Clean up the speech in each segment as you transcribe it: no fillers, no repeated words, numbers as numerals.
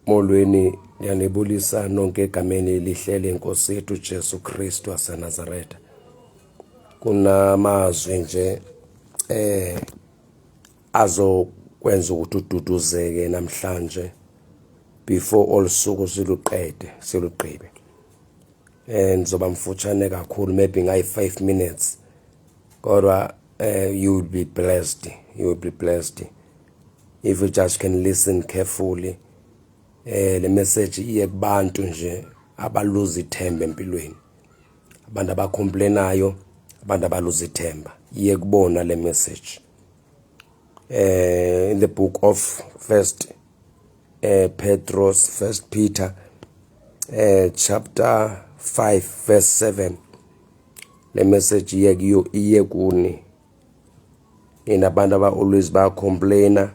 Molweni ngiyanibulisa nonke egameni elihle lenkosi yethu Jesu Kristu waseNazaretha. Kunamazwi nje azokwenza ukuthi ududuzeke namhlanje before all suku siluqede. Ngizoba mfutshane kakhulu, maybe ngayi 5 minutes. Kodwa you will be blessed. You will be blessed if you just can listen carefully. Le message iye kubantu nje abaluza ithemba empilweni, abantu abacomplainayo, abantu abaluza ithemba, iye kubona le message. In the book of First Peter chapter 5 verse 7, le message iye kuni. Abantu aba always ba complaina,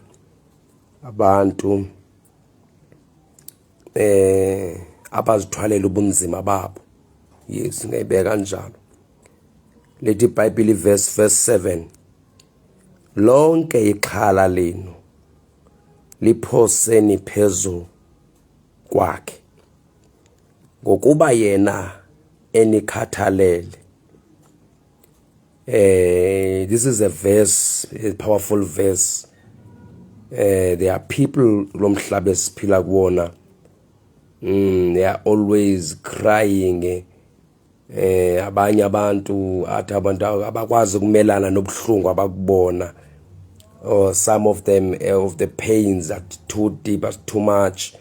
abantu abazithwalela ubunzima babo. Yes, ngayibeka kanjalo. Lethi iBhayibheli verse 7, lonke ixhala lenu liphoseni phezu kwakhe ngokuba yena enikhathalele. This is a verse, a powerful verse. There are people lomhlaba esiphila kuwona, they are always crying. Abanye abantu athi abantu abakwazi ukumelana nobuhlungu abakubona, or some of them of the pains are too deep, are too much.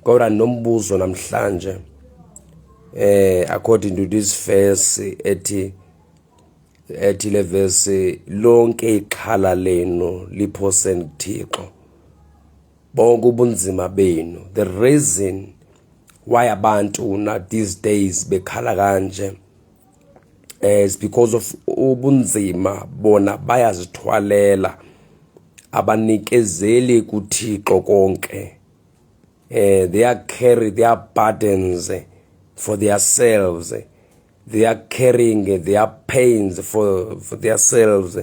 Kodwa nombuzo namhlanje, according to this verse, ethi le verse, lonke ixhala lenu liphoseni kuThixo, bonke ubunzima benu. The reason why abantu not these days bekhala kanje is because of ubunzima bona bayazithwalela, abanikezeli kuThixo konke. They are carrying their burdens for themselves. They are carrying their pains for themselves.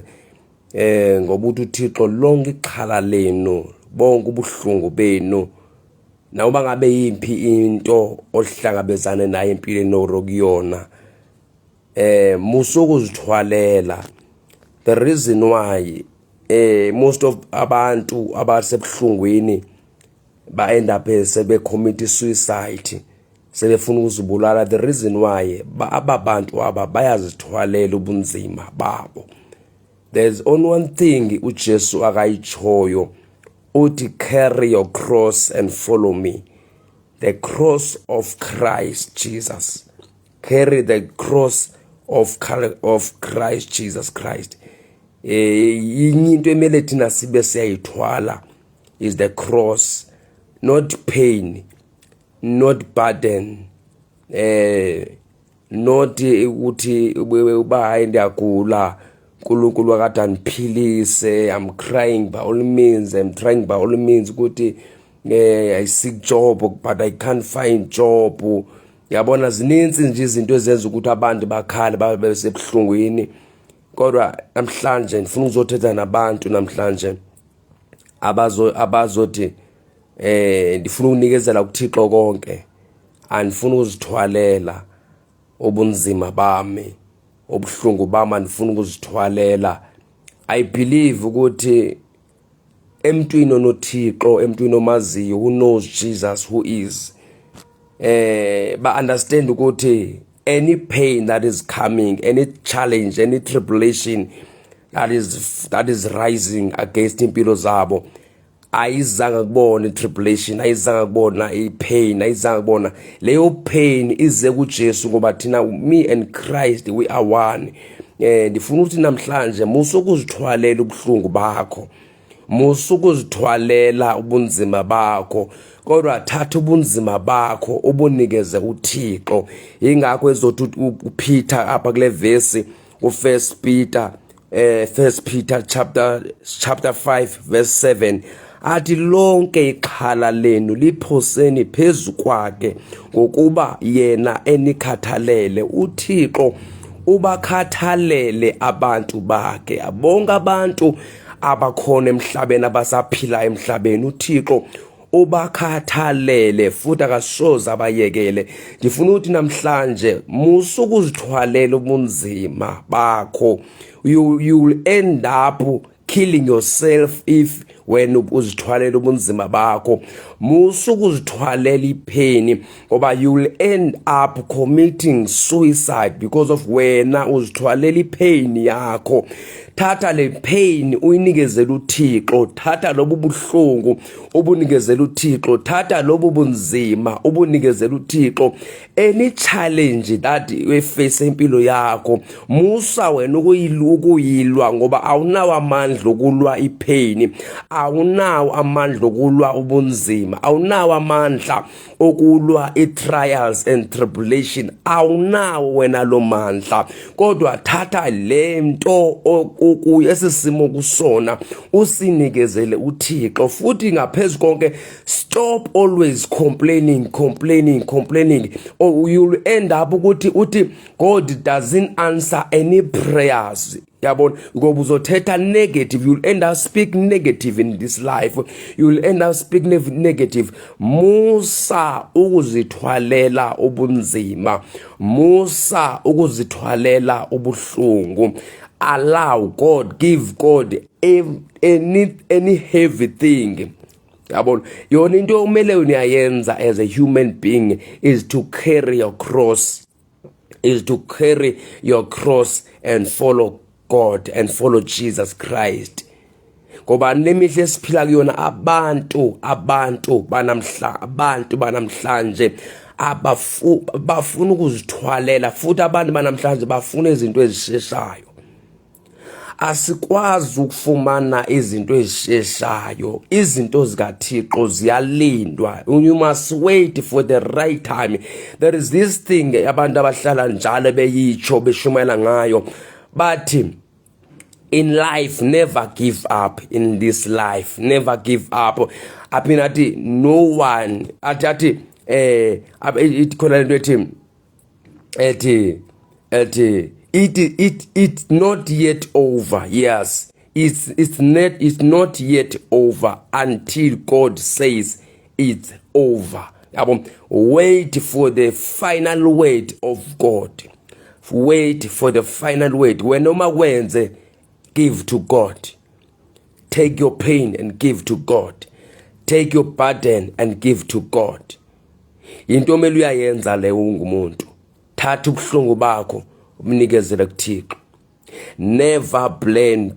Ngoba uThixo lonke ixhala lenu, bonke ubuhlungu benu, nawuba ngabe imphi into ohlangabezana nayo empilweni orokuyona, musukuzithwalela. The reason why most of abantu abasebuhlungwini ba end up sebe commit suicide, sebefuna ukuzibulala, the reason why abantu aba bayazithwalela ubunzima babo. There's only one thing uJesu akayichoyo, uthi carry your cross and follow me. The cross of Christ Jesus. Carry the cross of Christ Jesus Christ. Into emele thina sibe siyayithwala is the cross, not pain, not burden, not ukuthi uba hayi ndiyagula, uNkulunkulu akade andiphilise, I'm crying by all means, I'm trying by all means ukuthi I seek job but I can't find job. Yabona zininzi nje izinto ezenza ukuthi abantu bakhale babe sebuhlungwini. Kodwa namhlanje ngifuna ukuzothetha nabantu namhlanje abazothi ndifuna ukunikezela kuThixo konke, andifuna ukuzithwalela ubunzima bami, obuhlungu bami andifuna ukuzithwalela. I believe ukuthi emntwini onoThixo, emntwini omaziyo, who knows Jesus, who is, ba understand ukuthi any pain that is coming, any challenge, any tribulation that is rising against impilo zabo, ayizanga kubona tribulation, ayizanga kubona pain, ayizanga kubona leyo pain ize kuJesu, ngoba thina, me and Christ, we are one. Ndifuna ukuthi namhlanje musukuzithwalela ubuhlungu bakho, musukuzithwalela ubunzima bakho, kodwa thatha ubunzima bakho ubunikeze uThixo. Ingakho ezothi uPeter apha kule verse uFirst Peter chapter 5 verse 7, athi lonke ixhala lenu liphoseni phezu kwakhe ngokuba yena enikhathalele. uThixo ubakhathalele abantu bakhe, bonke abantu abakhona emhlabeni, abasaphila emhlabeni. uThixo ubakhathalele futhi akasoze abayekele. Ndifuna ukuthi namhlanje musukuzithwalela ubunzima bakho. You will end up killing yourself if when uzithwalela ubunzima bakho. Musukuzithwalela ipain ngoba you will end up committing suicide because of wena uzithwalela ipain yakho. Thatha le pain uyinikezele uThixo, thatha lobu buhlungu ubunikezele uThixo, thatha lobu bunzima ubunikezele uThixo. Any challenge that we face empilo yakho, musa wena ukuyilwa ngoba awunawo amandla okulwa ipain, awunawo amandla okulwa ubunzima, awunawo amandla okulwa i-trials and tribulation, awunawo wena lo mandla. Kodwa thatha le nto esisimo kusona usinikezele uThixo. Futhi ngaphezulu konke, stop always complaining. Or you'll end up ukuthi God doesn't answer any prayers. Yabona, ngoba uzothetha negative, you'll end up speaking negative in this life. You'll end up speaking negative. Musa ukuzithwalela ubunzima, musa ukuzithwalela ubuhlungu. Allow God, give God any heavy thing. Yabona, yona into umele uyayenza as a human being is to carry your cross, and follow God and follow Jesus Christ. Ngoba nemihle esiphila kuyona abantu banamhlanje bafuna ukuzithwalela, futhi abantu banamhlanje bafuna izinto ezisheshayo. Asikwazi ukufumana izinto ezisheshayo. Izinto zikaThixo ziyalindwa. You must wait for the right time. There is this thing abantu abahlala njalo beyitsho beshumayela ngayo, but in life, never give up. In this life, never give up. Apinati, no one. Ati, it kola it's not yet over. Yes, it's not yet over until God says it's over. Wait for the final word of God. Wait for the final word. When Oma wenze, give to God. Take your pain and give to God. Take your burden and give to God. Into omele uyayenza le ungumuntu. Thatha ubuhlungu bakho umnikezele kuThixo. Never blame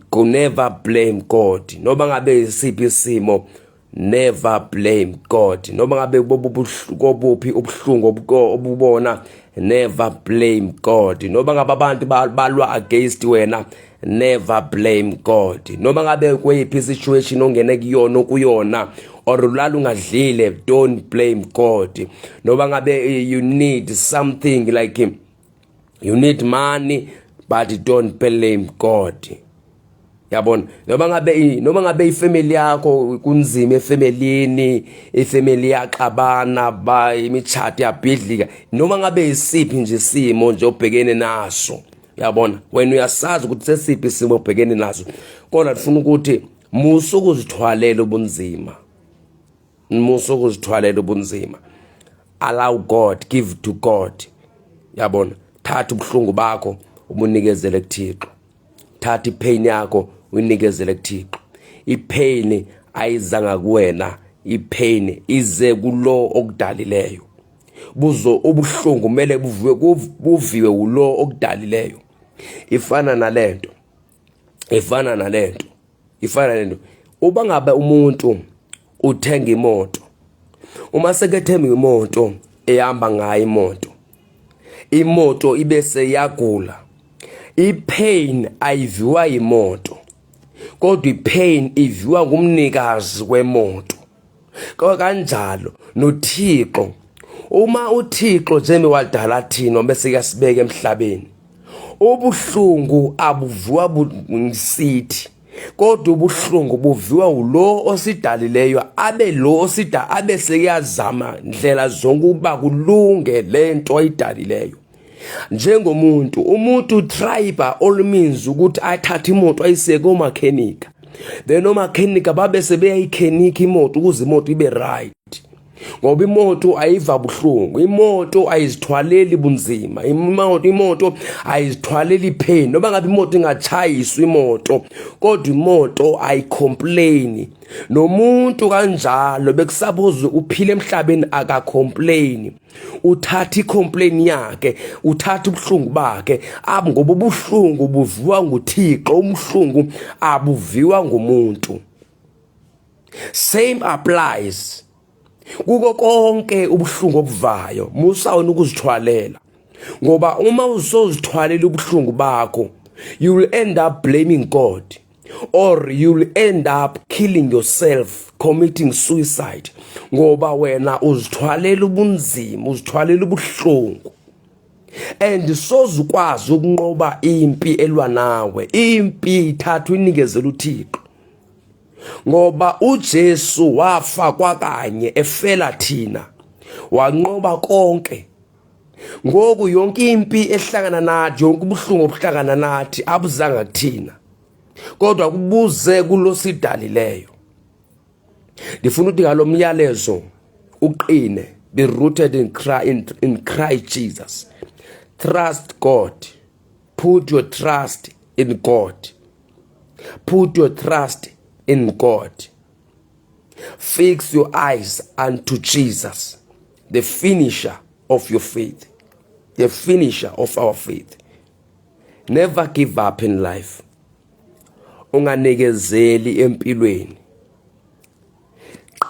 God. Noba ngabe isiphi isimo, never blame God. Noba ngabe bobuphi ubuhlungu obubona, never blame God. Noba ngabe abantu balwa against wena, never blame God. Noma ngabe kweyiphi situation ongene kuyona or ulala ungadlile, don't blame God. Noma ngabe you need something like you need money, but don't blame God. Yabona, noma ngabe ifamily yakho kunzima, ifamily yaxabana ba imichat yabhidlika, noma ngabe isiphi nje isimo nje obhekene naso. Yabona, when uyasazi ukuthi sesiphi isimo obhekene naso, kodwa ufuna ukuthi musukuzithwalela ubunzima. Allow God, give to God. Yabona, thatha ubuhlungu bakho ubunikezele kuThixo. Thatha ipain yakho uyinikezele kuThixo. Ipain ayizanga kuwena, ipain ize kulo okudalileyo. Ubuhlungu mele buviwe ulo okudalileyo. Ifana nalento. Uba ngabe umuntu uthenga imoto. Uma sekethemba imoto ehamba ngayo imoto ibese yagula. Ipain ayiviwa imoto, kodwa ipain iviwa ngumnikazi wemoto. Kanjalo noThixo. Uma uThixo njengoba wadala thina bese kuyasibeka emhlabeni, ubuhlungu abuviwa ngisithi, kodwa ubuhlungu buviwa ulo osidalileyo, abe sekuyazama ndlela zonke ukuba kulunge lento ayidalileyo. Umuntu try by all means ukuthi athathe imoto ayiseke komakhenika. Then omakhenika babe sebeyayichenika imoto ukuze imoto ibe right. ngoba imoto ayiva buhlungu, imoto ayizithwaleli bunzima, imoto ayizithwaleli pain. Noma ngabe imoto ingachayiswa imoto, kodwa imoto ayicomplain. Nomuntu kanjalo bekusabuza uphile emhlabeni akacomplain, uthatha icomplain yakhe, uthatha ubuhlungu bakhe, ngoba ubuhlungu buviwa nguThixo, ubuhlungu abuviwa ngumuntu. Same applies kuko konke ubuhlungu obuvayo. Musawona ukuzithwalela, ngoba uma usozithwalela ubuhlungu bakho, you will end up blaming God, or you will end up killing yourself, committing suicide, ngoba wena uzithwalela ubunzima, uzithwalela ubuhlungu. And sozukwazi ukunqoba impi elwa nawe, impi ithathwa inikezela uThixo, ngoba uJesu wafa kwakanye efela thina, wanqoba konke. Ngoku yonke impi ehlangana nathi, yonke ubuhlungu obuhlangana nathi abuzanga kuthina, kodwa kubuze kulo sidalileyo. Ndifuna ukuthi ngalo myalezo uqine, be rooted in Christ Jesus. Trust God. Put your trust in God. Put your trust in God. Fix your eyes unto Jesus, the finisher of your faith, the finisher of our faith. Never give up in life. Unganikezeli empilweni.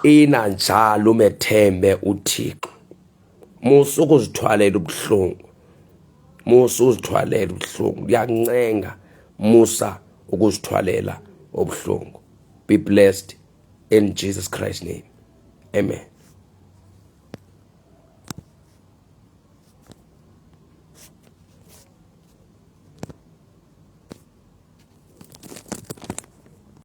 Qina njalo umethembe uThixo. Musa ukuzithwalela ubuhlungu. Musa uzithwalela ubuhlungu. Ngiyancenga musa ukuzithwalela ubuhlungu. Be blessed in Jesus Christ's name. Amen.